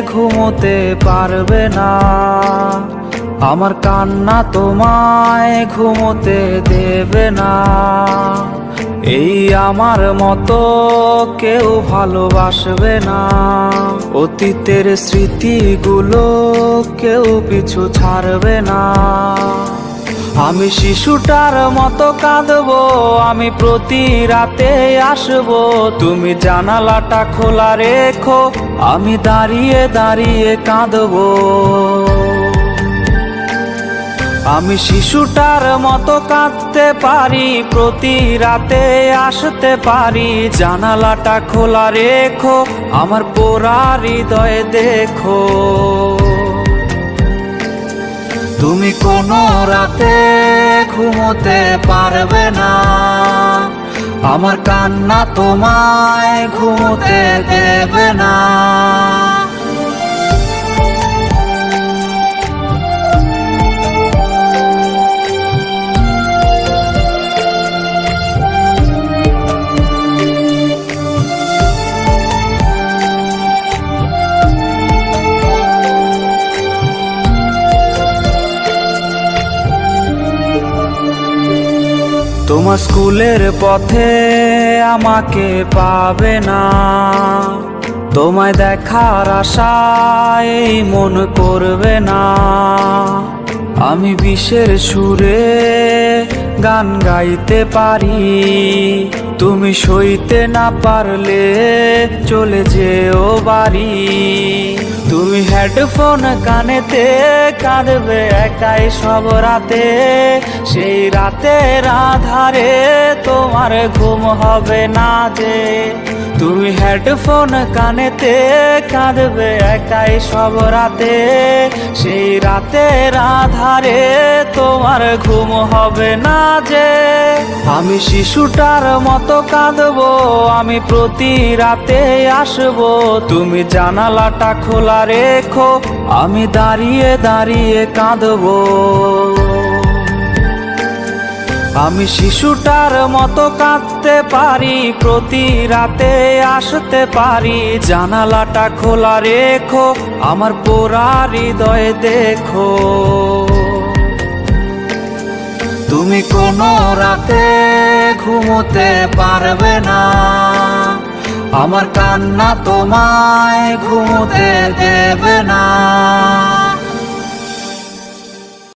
ঘুমোতে পারবে না। আমার কান্না তোমায় ঘুমোতে দেবে না। এই আমার মতো কেউ ভালোবাসবে না। অতীতের স্মৃতিগুলো কেউ পিছু ছাড়বে না। আমি শিশুটার মতো কাঁদবো, আমি প্রতি রাতে আসবো। তুমি জানালাটা খোলা রেখো, আমি দাঁড়িয়ে দাঁড়িয়ে কাঁদবো। আমি শিশুটার মতো কাঁদতে পারি, প্রতি রাতে আসতে পারি। জানালাটা খোলা রেখো, আমার পোড়া হৃদয় দেখো। তুমি কোনো রাতে ঘুমোতে পারবে না। আমার কান্না তোমায় ঘুমোতে দেবে না। তোমার স্কুলের পথে আমাকে পাবে না। তোমায় দেখার আশায় মন করবে না। আমি বিষের সুরে গান গাইতে পারি। তুমি সইতে না পারলে চলে যেও বাড়ি। তুমি হেডফোন কানেতে কাঁদবে একাই সব রাতে। সেই রাতের আধারে তোমার ঘুম হবে না যে। তুমি হেডফোন কানেতে কাঁদবে একাই সব রাতে। সেই রাতের আধারে তোমার ঘুম হবে না যে। আমি শিশুটার মতো কাঁদবো, আমি প্রতি রাতে আসবো। তুমি জানালাটা খোলা রেখো, আমি দাঁড়িয়ে দাঁড়িয়ে কাঁদবো। আমি শিশুটার মতো কাঁদতে পারি, প্রতি রাতে আসতে পারি। জানালাটা খোলা রেখো, আমার পোড়া হৃদয় দেখো। তুমি কোনো রাতে ঘুমোতে পারবে না। আমার কান্না তোমায় ঘুমোতে দেবে না।